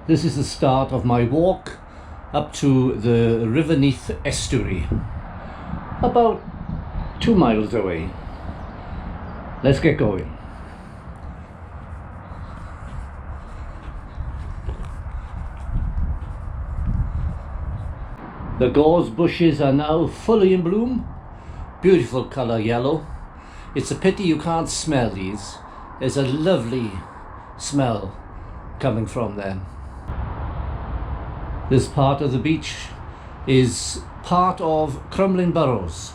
This is the start of my walk up to the River Neath estuary, about 2 miles away. Let's get going. The gorse bushes are now fully in bloom. Beautiful colour yellow. It's a pity you can't smell these. There's a lovely smell coming from them. This part of the beach is part of Crumlin Burrows.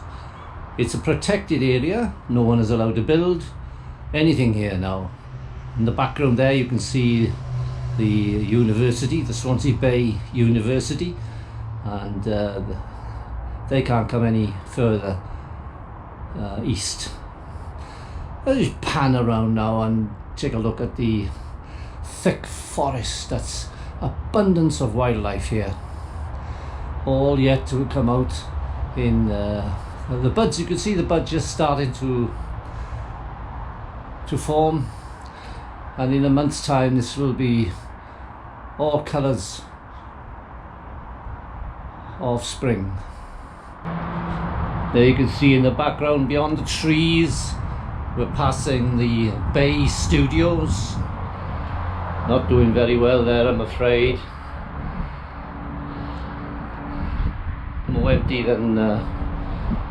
It's a protected area. No one is allowed to build anything here now. In the background there you can see the university, the Swansea Bay University, and they can't come any further east. I'll just pan around now and take a look at the thick forest. That's abundance of wildlife here, all yet to come out in the buds. You can see the buds just starting to form, and in a month's time this will be all colours of spring. There you can see in the background beyond the trees we're passing the Bay Studios. Not doing very well there, I'm afraid. More empty than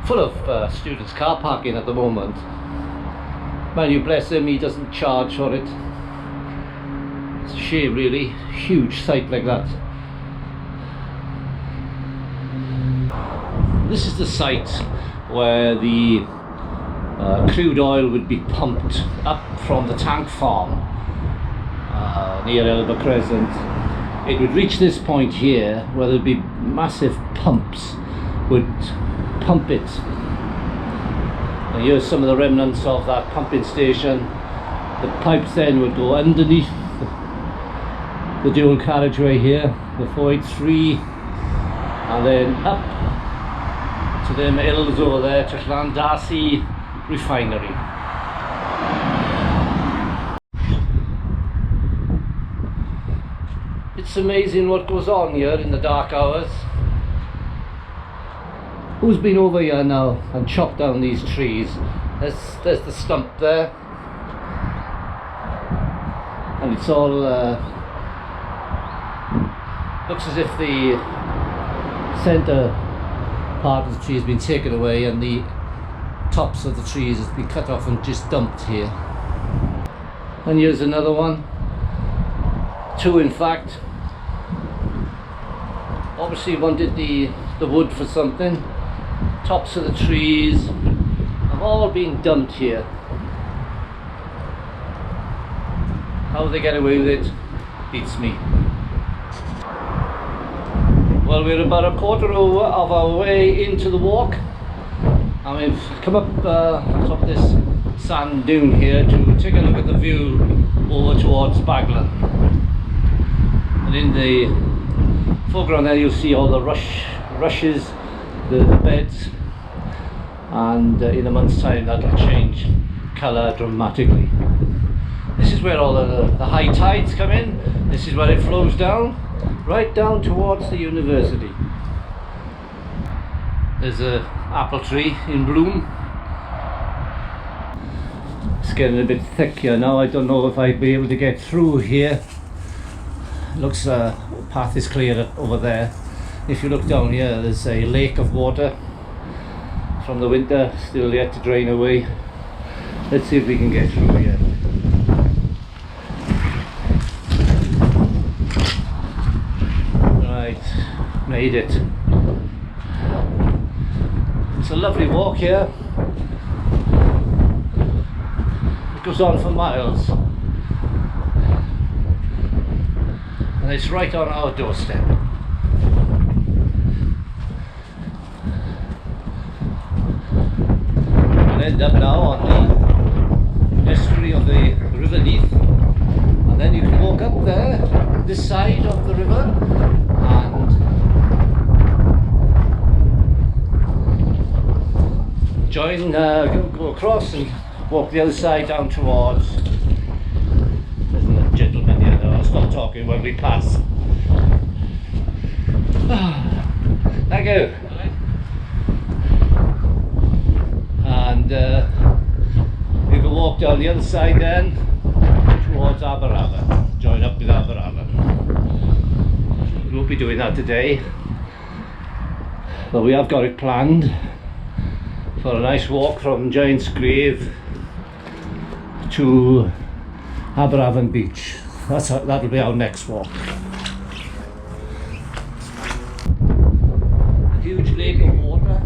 full of students' car parking at the moment. Man, you bless him, he doesn't charge for it. It's a shame really, huge site like that. This is the site where the crude oil would be pumped up from the tank farm near Elba Crescent. It would reach this point here where there'd be massive pumps would pump it. And here's some of the remnants of that pumping station. The pipes then would go underneath the dual carriageway here, the 483, and then up to them hills over there to Llandasi refinery. It's amazing what goes on here in the dark hours. Who's been over here now and chopped down these trees? There's the stump there, and it's all looks as if the centre part of the tree has been taken away and the tops of the trees has been cut off and just dumped here. And here's another one, 2 in fact. Obviously wanted the wood for something. Tops of the trees have all been dumped here. How they get away with it beats me. Well, we're about a quarter of our way into the walk, and we've come up top of this sand dune here to take a look at the view over towards Baglan. And in the foreground there you'll see all the rushes, the beds, and in a month's time that'll change colour dramatically. This is where all the high tides come in. This is where it flows down, right down towards the university. There's an apple tree in bloom. It's getting a bit thick here now. I don't know if I'd be able to get through here. Looks path is clear over there. If you look down here, there's a lake of water from the winter still yet to drain away. Let's see if we can get through here. Right, made it. It's a lovely walk here. It goes on for miles. And it's right on our doorstep. We'll end up now on the estuary of the River Neath, and then you can walk up there, this side of the river, and join, go across and walk the other side down towards. There's a gentleman here, though, I'll stop talking when we pass. Thank you. And you can walk down the other side then towards Aberafan, join up with Aberafan. We won't be doing that today, but we have got it planned for a nice walk from Giant's Grave to Aberafan Beach. That'll be our next walk. A huge lake of water.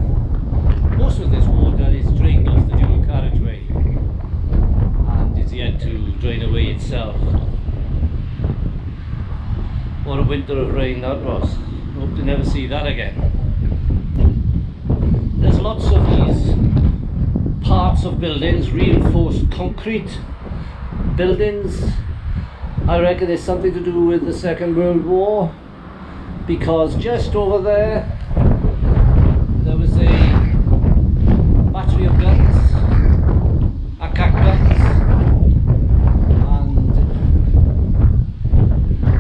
Most of this water is drained off the dual carriageway and is yet to drain away itself. What a winter of rain that was. Hope to never see that again. There's lots of these parts of buildings, reinforced concrete buildings. I reckon it's something to do with the Second World War, because just over there was a battery of guns, attack guns, and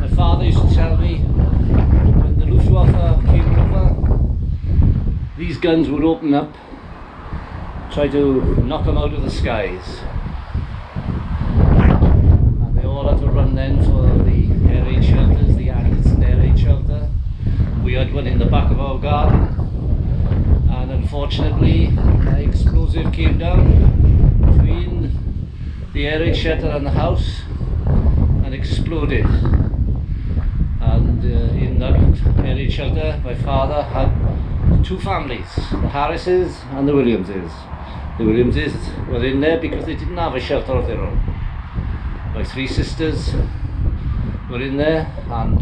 my father used to tell me when the Luftwaffe came over, these guns would open up, try to knock them out of the skies, and they all had to run then for the air raid shelters, the Anderson air raid shelter. We had one in the back of our garden, and unfortunately an explosive came down between the air raid shelter and the house and exploded. And in that air raid shelter my father had two families, the Harrises and the Williamses. The Williamses were in there because they didn't have a shelter of their own. My three sisters were in there, and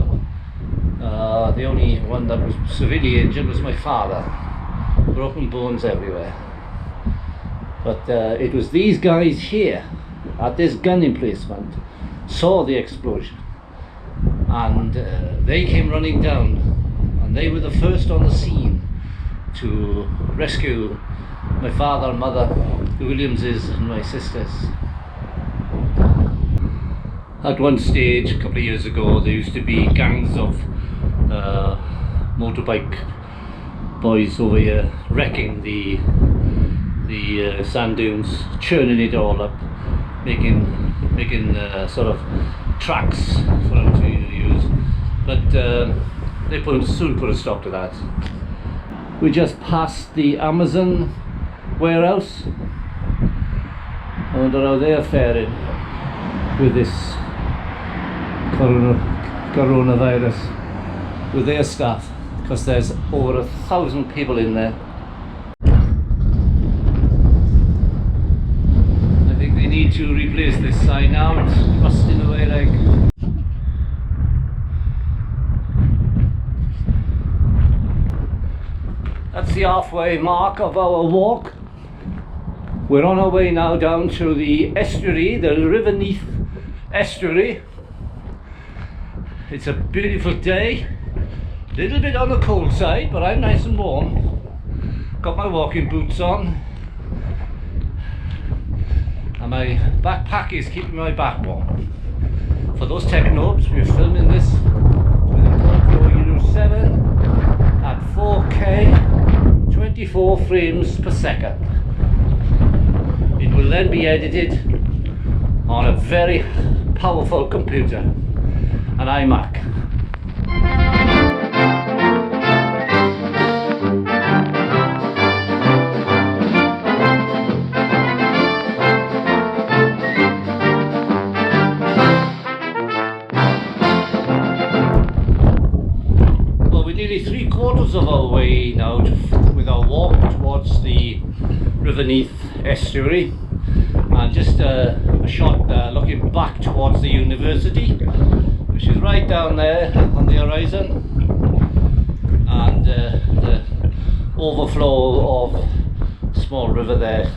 the only one that was severely injured was my father. Broken bones everywhere. But it was these guys here at this gun emplacement saw the explosion, and they came running down, and they were the first on the scene to rescue my father and mother, the Williamses, and my sisters. At one stage, a couple of years ago, there used to be gangs of motorbike boys over here wrecking the sand dunes, churning it all up, making sort of tracks for them to use. But they soon put a stop to that. We just passed the Amazon warehouse. I wonder how they're faring with this coronavirus, with their staff, because there's over 1,000 people in there. I think they need to replace this sign now. It's rusting away like. That's the halfway mark of our walk. We're on our way now down to the estuary, the River Neath estuary. It's a beautiful day, a little bit on the cold side, but I'm nice and warm. Got my walking boots on, and my backpack is keeping my back warm. For those tech knobs, we're filming this with a GoPro Hero 7 at 4K, 24 frames per second. It will then be edited on a very powerful computer, an iMac. Well, we're nearly 3/4 of our way now with our walk towards the River Neath estuary, and just a shot looking back towards the university, which is right down there on the horizon, and the overflow of small river there,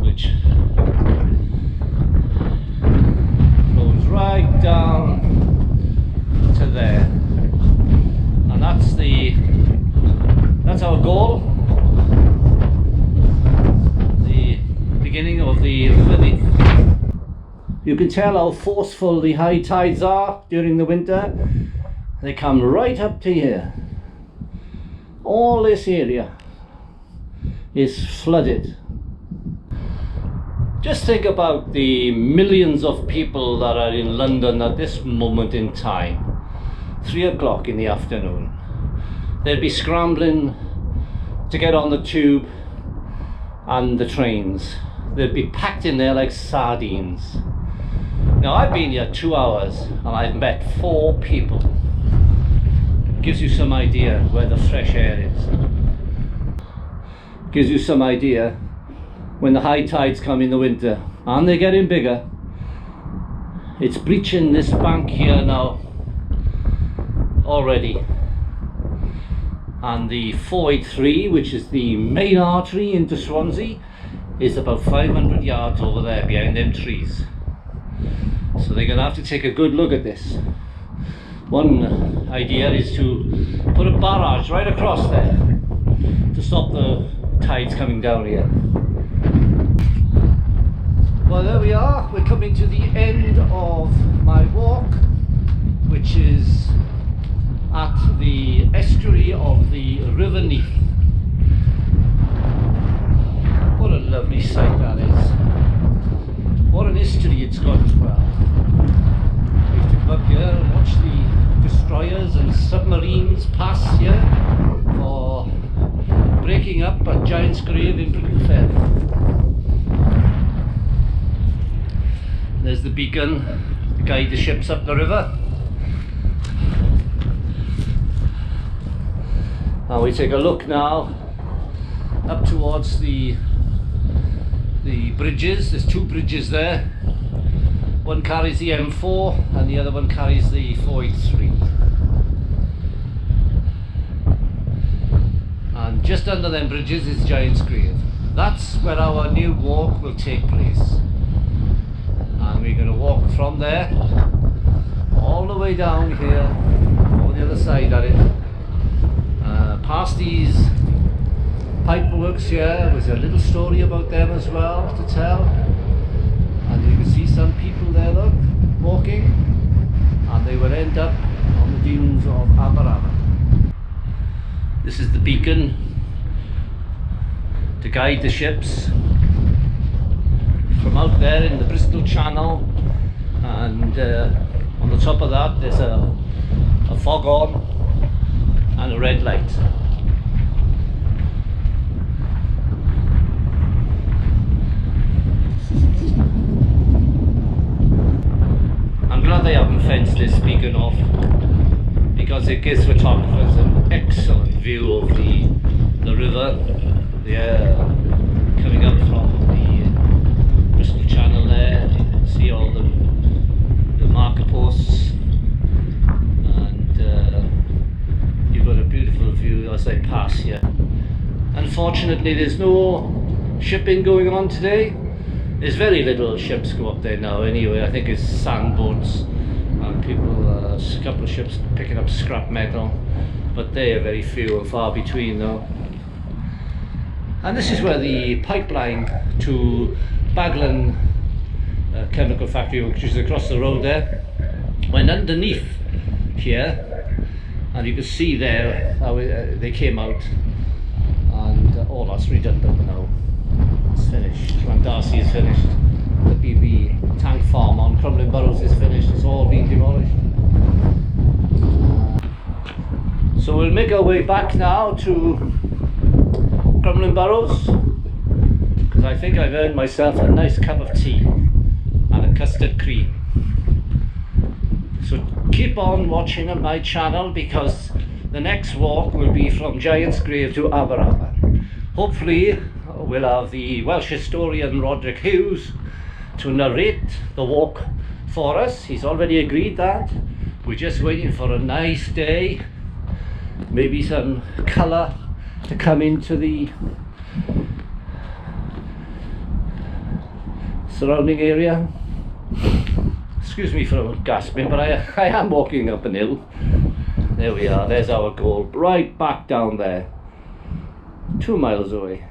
which flows right down to there, and that's our goal. Beginning of the River Neath. You can can tell how forceful the high tides are during the winter. They come right up to here. All this area is flooded. Just think about the millions of people that are in London at this moment in time. 3 o'clock in the afternoon. They'd be scrambling to get on the tube and the trains. They'd be packed in there like sardines. Now I've been here 2 hours and I've met 4 people. Gives you some idea where the fresh air is. Gives you some idea when the high tides come in the winter, and they're getting bigger. It's breaching this bank here now already, and the 483, which is the main artery into Swansea, is about 500 yards over there behind them trees. So they're going to have to take a good look at this. One idea is to put a barrage right across there to stop the tides coming down here. Well, there we are. We're coming to the end of my walk, which is at the estuary of the River Neath. What a lovely sight that is. What an history it's got as well. I used to come up here and watch the destroyers and submarines pass here for breaking up at Giant's Grave in Brittle Ferry. There's the beacon to guide the ships up the river. And we take a look now up towards the bridges. There's 2 bridges there. One carries the M4 and the other one carries the 483. And just under them bridges is Giant's Grave. That's where our new walk will take place. And we're going to walk from there all the way down here, on the other side of it, past these pipeworks here, with a little story about them as well to tell. And you can see some people there, look, walking, and they will end up on the dunes of Aberama. This is the beacon to guide the ships from out there in the Bristol Channel, and on the top of that there's a fog horn and a red light. I'm glad they haven't fenced this beacon off, because it gives photographers an excellent view of the river. Coming up from the Bristol Channel there, you can see all the marker posts, and you've got a beautiful view as they pass here. Unfortunately, there's no shipping going on today. There's very little ships go up there now anyway. I think it's sand boats and people, a couple of ships picking up scrap metal, but they are very few and far between though. And this is where the pipeline to Baglan chemical factory, which is across the road there, went underneath here, and you can see there how they came out, and all that's redundant now. It's finished. Darcy is finished. The BB tank farm on Crumlin Burrows is finished. It's all been demolished. So we'll make our way back now to Crumlin Burrows, because I think I've earned myself a nice cup of tea and a custard cream. So keep on watching on my channel, because the next walk will be from Giant's Grave to Aberama. Hopefully we'll have the Welsh historian Roderick Hughes to narrate the walk for us. He's already agreed that. We're just waiting for a nice day, maybe some colour to come into the surrounding area. Excuse me for gasping, but I am walking up an hill. There we are, there's our goal, right back down there, 2 miles away.